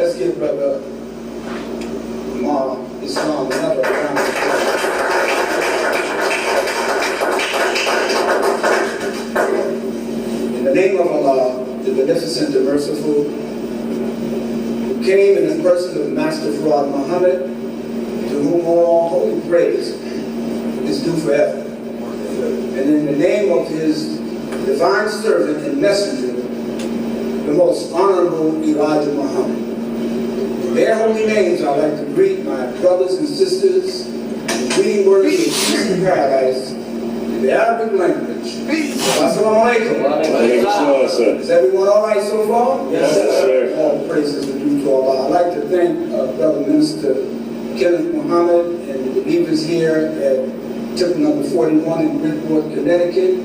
let's give Brother Islam another round of applause. In the name of Allah, the Beneficent, the Merciful, who came in the person of Master Fuad Muhammad, to whom all holy praise is due forever. And in the name of his divine servant and messenger, the most honorable Elijah Muhammad. In their holy names, I'd like to greet my brothers and sisters in greeting words of peace and paradise in the Arabic language. Assalamu alaikum. Is everyone all right so far? Yes, sir. All praises are due to Allah. I'd like to thank Brother Minister Kenneth Muhammad and the believers here at tip number 41 in Bridgeport, Connecticut,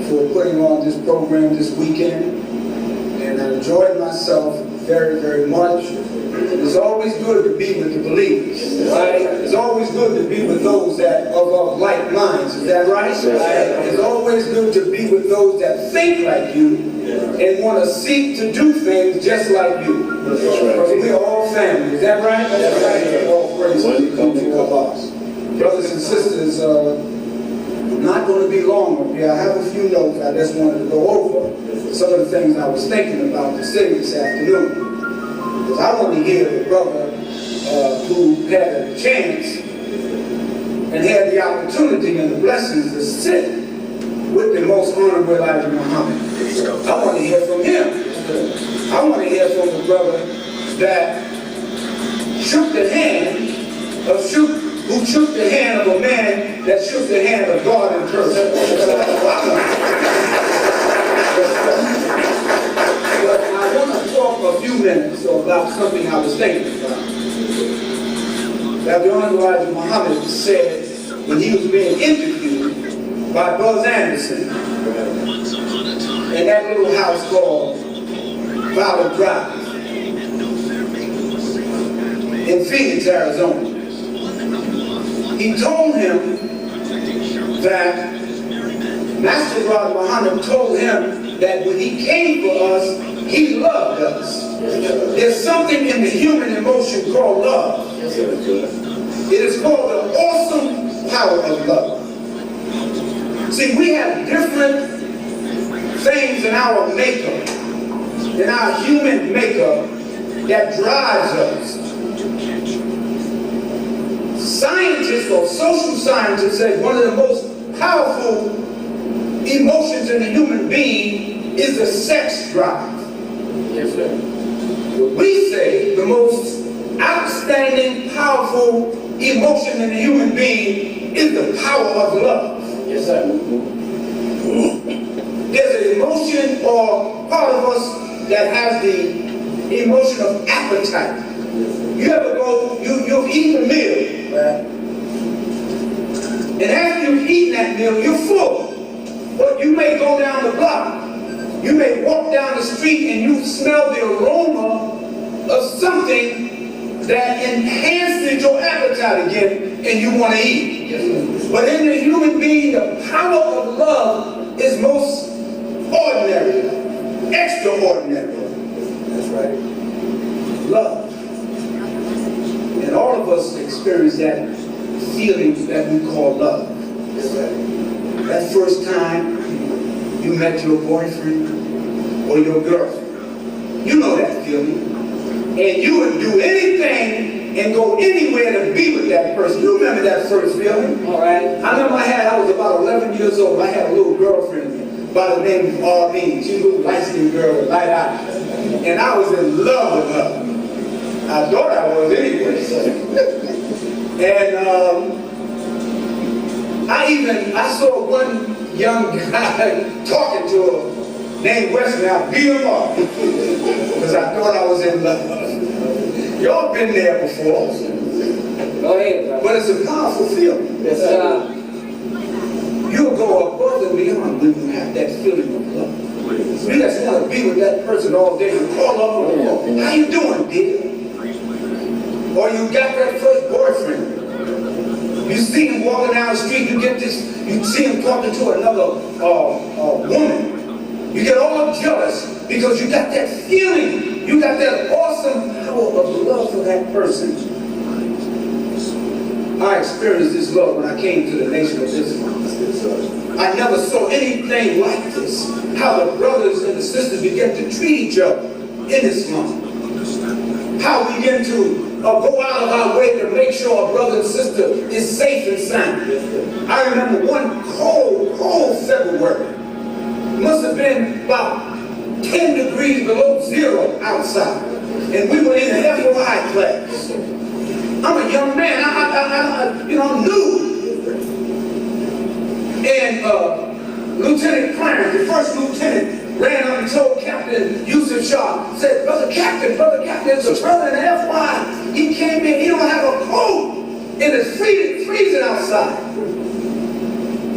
for putting on this program this weekend. And I enjoyed myself very, very much. It's always good to be with the believers, right? It's always good to be with those that are of like minds, is that right? It's always good to be with those that think like you and want to seek to do things just like you. Because we're all family, is that right? That's right. All praises come to Allah. Brothers and sisters, I'm not going to be long up here. I have a few notes I just wanted to go over. Some of the things I was thinking about to say this afternoon. Because I want to hear the brother who had a chance and had the opportunity and the blessings to sit with the most honorable Elijah Muhammad. I want to hear from him. I want to hear from the brother that shook the hand of who shook the hand of a man that shook the hand of God in person. But I want to talk for a few minutes about something I was thinking about. That the Honorable Elijah Muhammad said when he was being interviewed by Buzz Anderson in that little house called Violet Drive in Phoenix, Arizona. He told him that Master Muhammad told him that when he came for us, he loved us. There's something in the human emotion called love. It is called the awesome power of love. See, we have different things in our makeup, in our human makeup, that drives us. Scientists or social scientists say one of the most powerful emotions in a human being is the sex drive. Yes, sir. We say the most outstanding, powerful emotion in a human being is the power of love. Yes, sir. There's an emotion or part of us that has the emotion of appetite. You ever go, you've eaten a meal, right? And after you've eaten that meal, you're full. But you may go down the block, you may walk down the street and you smell the aroma of something that enhances your appetite again and you want to eat. But in the human being, the power of love is most ordinary, extraordinary. That's right. Love. And all of us experience that feeling that we call love. That's right. That first time you met your boyfriend or your girlfriend, you know that feeling. And you would do anything and go anywhere to be with that person. You remember that first feeling? All right. I remember I was about 11 years old. I had a little girlfriend by the name of Arlene. She was a little light-skinned girl with light eyes. And I was in love with her. I thought I was anyway. And I saw one young guy talking to her named Wesley. I beat him up because I thought I was in love. Y'all been there before. Go ahead, brother. But it's a powerful feeling. Yes, you'll go above and beyond when you have that feeling of love. You just want to be with that person all day. You call up on them. How you doing, dear? Or you got that first boyfriend. You see him walking down the street, you see him talking to another woman. You get all jealous because you got that feeling, you got that awesome power of black person, I experienced this love when I came to the Nation of Islam. I never saw anything like this. How the brothers and the sisters began to treat each other in Islam. How we begin to go out of our way to make sure our brother and sister is safe and sound. I remember one cold February. Must have been about 10 degrees below zero outside. And we were in the FOI class. I'm a young man, I'm new. And Lieutenant Clarence, the first lieutenant, ran up and told Captain Yusuf Shah, said, Brother Captain, there's a brother in the FY. He came in, he don't have a coat, and it's freezing outside.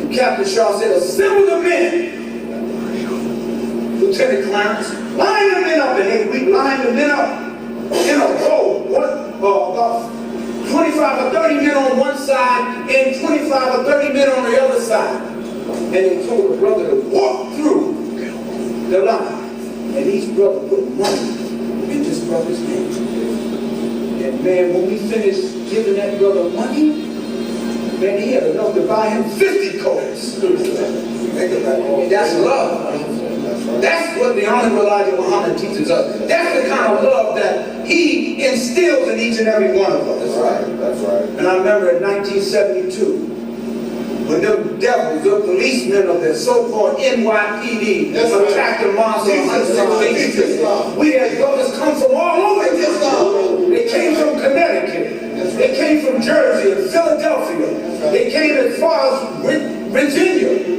And Captain Shah said, assemble the men. Lieutenant Clarence, line the men up, and we lined the men up in a row, about 25 or 30 men on one side and 25 or 30 men on the other side. And they told the brother to walk through the line. And each brother put money in this brother's hand. And man, when we finished giving that brother money, man, he had enough to buy him 50 coats. That's love. That's what the Honorable Elijah Muhammad teaches us. That's the kind of love that he instills in each and every one of us. That's right. And I remember in 1972, when the devils, the policemen of the so-called NYPD, attacked the mosque on 116th Street. We had brothers come from all over Islam. They came from Connecticut. They came from Jersey and Philadelphia. They came as far as Virginia.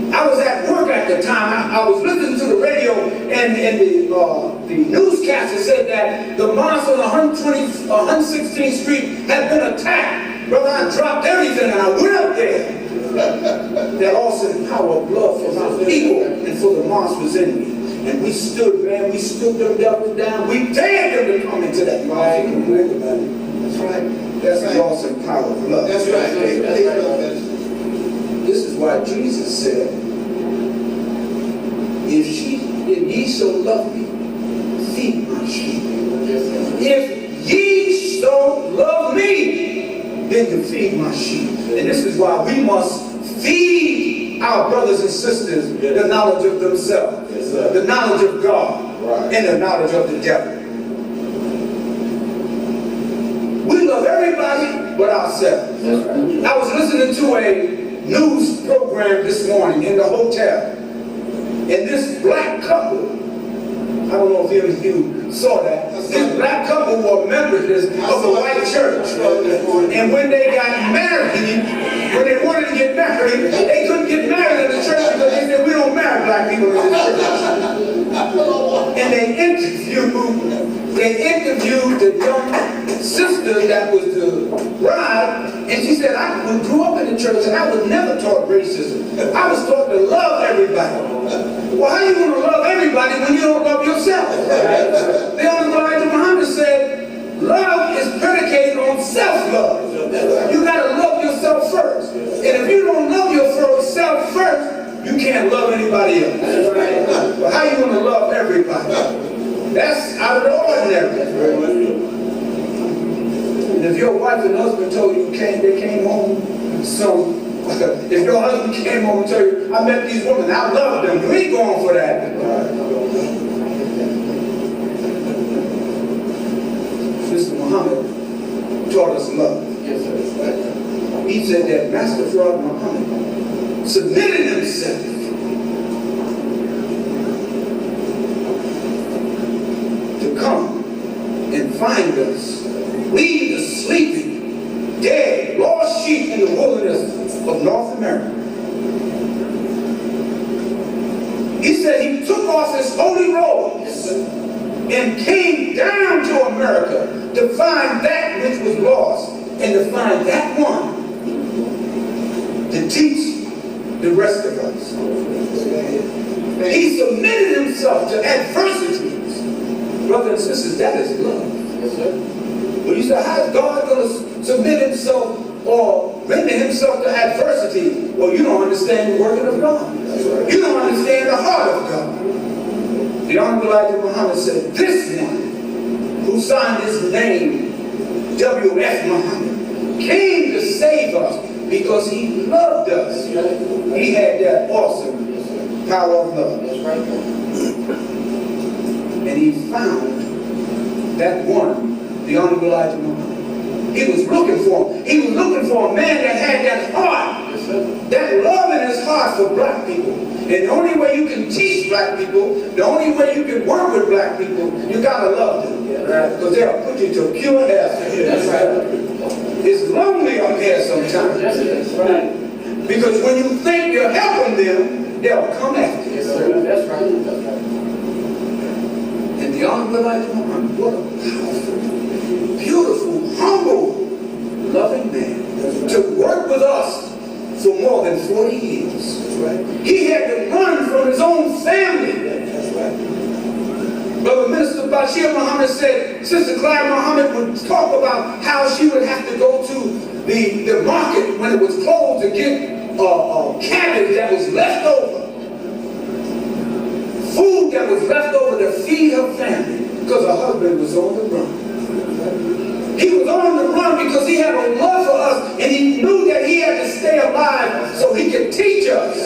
I was at work at the time. I was listening to the radio, and the newscaster said that the mosque on 116th Street had been attacked. Brother, I dropped everything and I went up there. That awesome power of love for my people and for the mosque was in me. And we stood, man, we stood them devils down. We dared them to come into that mosque. That's right. That's the awesome power of love. That's right. This is why Jesus said, if ye so love me, feed my sheep. If ye so love me, then you feed my sheep. And this is why we must feed our brothers and sisters the knowledge of themselves, the knowledge of God, and the knowledge of the devil. We love everybody but ourselves. I was listening to a news program this morning in the hotel, and this black couple, I don't know if any of you saw that, this black couple were members of the white church, and when they got married, when they wanted to get married, they couldn't get married in the church because they said, we don't marry black people in this church. And they interviewed the young sister that was the bride, and she said, I grew up in the church and I was never taught racism. I was taught to love everybody. Well, how are you going to love everybody when you don't love yourself? The Honorable Elijah Muhammad said, love is predicated on self-love. You got to love yourself first. And if you don't love yourself first, you can't love anybody else. But how are you going to love everybody? That's out of the ordinary. And if your wife and husband told you they came home, if your husband came home and told you, I met these women, I love them, you ain't going for that. Mr. Muhammad taught us love. He said that Master Fraud Muhammad submitted himself to come and find us, we the sleeping, dead, lost sheep in the wilderness of North America. He said he took off his holy robes and came down to America to find that which was lost and to find that one to teach the rest of us. He submitted himself to adversities. Brothers and sisters, that is love. Yes, sir. Well, you say, how is God going to submit himself or render himself to adversity? Well, you don't understand the working of God. Right. You don't understand the heart of God. The Honorable Elijah Muhammad said, this one who who signed his name, W.F. Muhammad, came to save us because he loved us. He had that awesome power of love. And he found that one, the Honorable Elijah Muhammad. He was looking for him. He was looking for a man that had that heart, that love in his heart for black people. And the only way you can teach black people, the only way you can work with black people, you gotta love them. Because they'll put you to pure hell. That's right. It's lonely up here sometimes. That's right. Because when you think you're helping them, they'll come after you. Yes, sir. That's right. That's right. And the Honorable Elijah Muhammad, what a powerful, beautiful, humble, loving man to work with us for more than 40 years. That's right. He had to run from his own family. That's right. Brother Minister Basir Muhammad said, Sister Clara Muhammad would talk about how she would have to go to the market when it was closed to get cabbage that was left over. Food that was left over to feed her family because her husband was on the run. He was on the run because he had a love for us and he knew that he had to stay alive so he could teach us.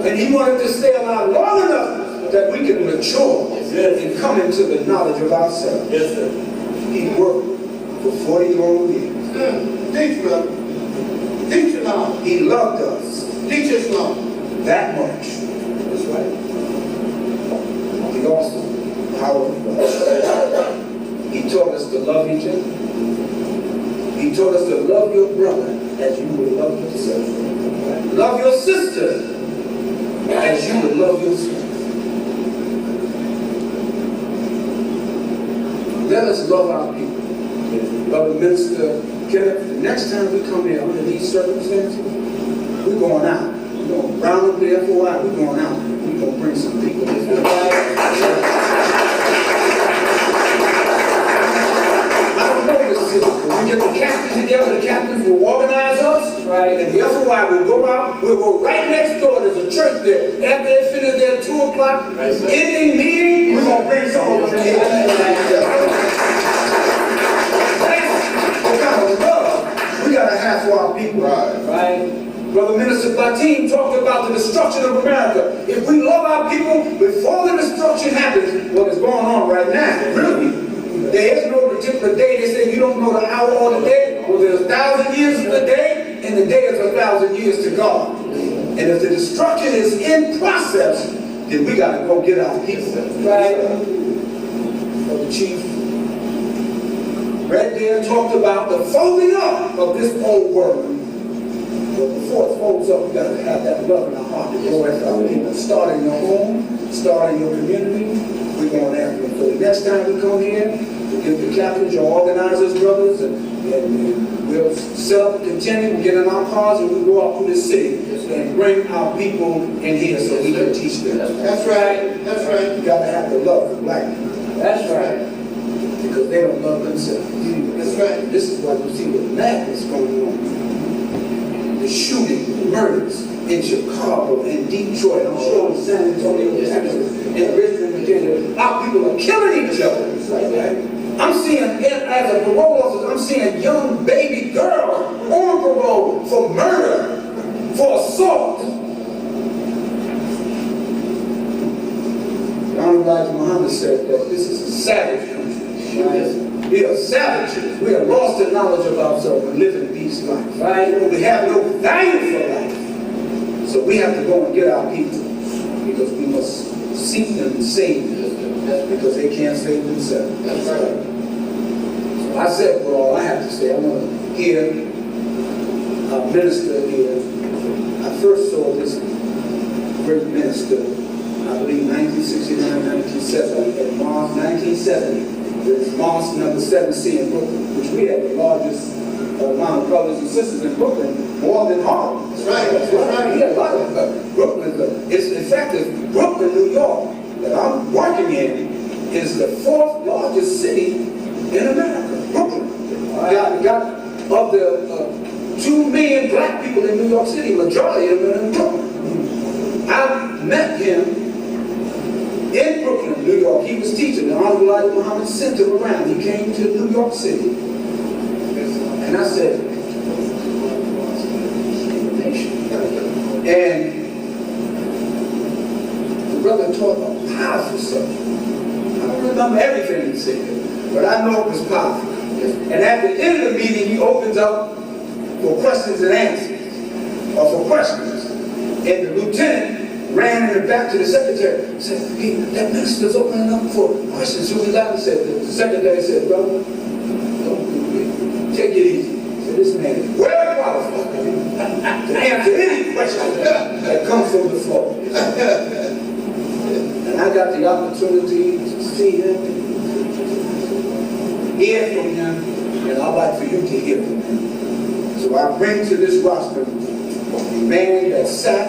And he wanted to stay alive long enough that we could mature and come into the knowledge of ourselves. Yes, sir. He worked for 40 long years. Teach, brother. Teach us now. He loved us. Teach us now. That much. That's right. The awesome power of love. He taught us to love each other. He taught us to love your brother as you would love yourself. Love your sister as you would love yourself. Let us love our people. Brother Minister Kenneth, the next time we come here under these circumstances, we're going out. We're going to round up the FOI, we're going out. We're going to bring some people. I don't know this city, but we get the captains together, the captains will organize us, right? And the FOI will go out, we'll go right next door, there's a church there. After they finish their 2 o'clock ending meeting, we're going to bring some of them here. We got to have for our people. Right. Brother Minister Batim talked about the destruction of America. If we love our people before the destruction happens, what is going on right now, really, there is no particular day. They say you don't know the hour or the day. Well, there's 1,000 years of the day, and the day is 1,000 years to God. And if the destruction is in process, then we got to go get our people. Right. Brother Chief right there talked about the folding up of this old world. But before it folds up, we got to have that love in our heart to go after our people. Start in your home, start in your community. We're going after them. So the next time we come here, we'll get the captains, your organizers, brothers, and we'll set up a container, we'll get in our cars, and we'll go out through the city and bring our people in here so we can teach them. That's right. That's right. You got to have the love for black people. That's right. Because they don't love themselves. That's right. This is why you see the madness going on. The shooting, the murders in Chicago and Detroit, I'm sure in San Antonio, Texas, in Richmond, Virginia. Our people are killing each other. I'm seeing, as a parole officer, I'm seeing a young baby girl on parole for murder, for assault. Honorable Elijah Muhammad said that this is a savage country. We are savages. We have lost the knowledge of ourselves and live in peace life. Right? We have no value for life. So we have to go and get our people because we must seek them and save them. That's because they can't save themselves. That's right. So I said, well, I have to say, I want to hear our minister here. I first saw this great minister, I believe 1969, 1970, at Mars 1970. There's mosque number 7C in Brooklyn, which we have the largest amount of brothers and sisters in Brooklyn, more than Harlem. That's right. That's right. We have a lot of Brooklyn. It's in fact, Brooklyn, New York, that I'm working in, is the 4th largest city in America. Brooklyn. Got of the 2 million black people in New York City, majority of them are in Brooklyn. I met him in Brooklyn New York. He was teaching. The Honorable Elijah Muhammad sent him around. He came to New York City. And I said, and the brother taught a powerful subject. I don't remember everything he said, but I know it was powerful. And at the end of the meeting, he opens up for questions and answers, or for questions. And the lieutenant ran in the back to the secretary and said, hey, that minister's opening up for questions. So we got and said, the secretary said, brother, take it easy. So this man is well qualified to answer any question that comes from the floor. And I got the opportunity to see him, hear from him, and I'd like for you to hear from him. So I bring to this roster a man that sat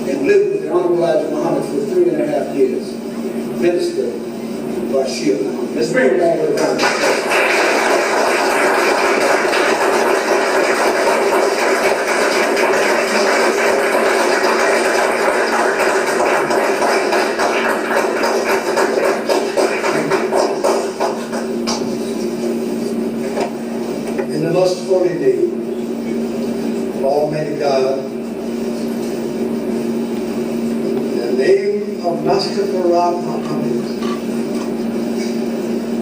and lived with the Honorable Elijah Muhammad for 3.5 years, Minister Basir. Let's bring him back to the round. In the most holy name of Almighty God, in the name of Master Farah Muhammad,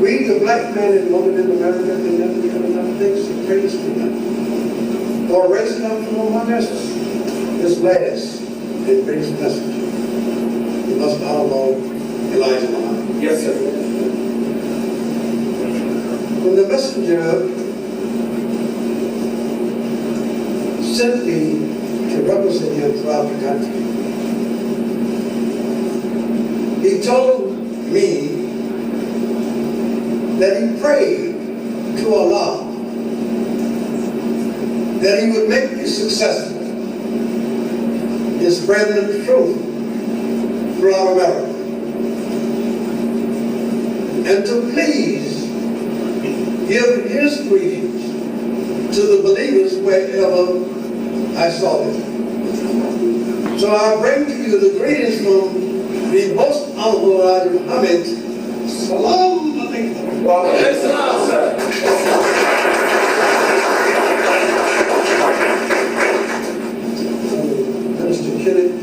we, the black men and women in America, can never give enough thanks and praise to them for raising up from among us this last and greatest messenger, the most honorable Elijah Muhammad. Yes, sir. When the messenger sent me to represent him throughout the country, he told me that he prayed to Allah that he would make me successful in spreading the truth throughout America, and to please give his greetings to the believers wherever I saw them. So I bring to you the greetings from the most honorable Elijah Muhammad. Salam alaikum. Well, yes, sir. Minister Kenneth,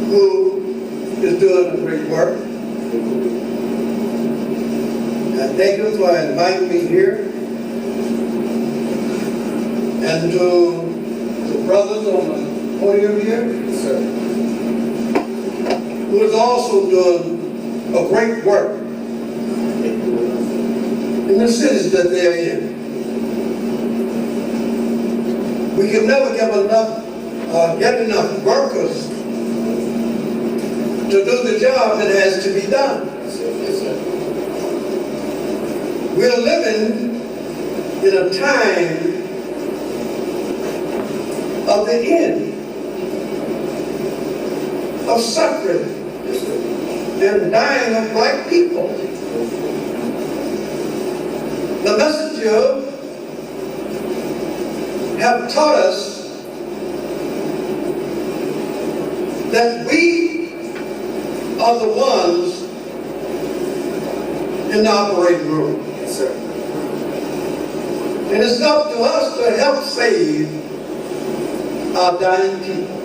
who is doing a great work. I thank you for inviting me here. And to the brothers on the podium here, Sir. who is also doing a great work in the cities that they're in. We can never get enough workers to do the job that has to be done. We're living in a time of the end of suffering and dying of black people. The messenger have taught us that we are the ones in the operating room. Yes, sir. And it's up to us to help save our dying people.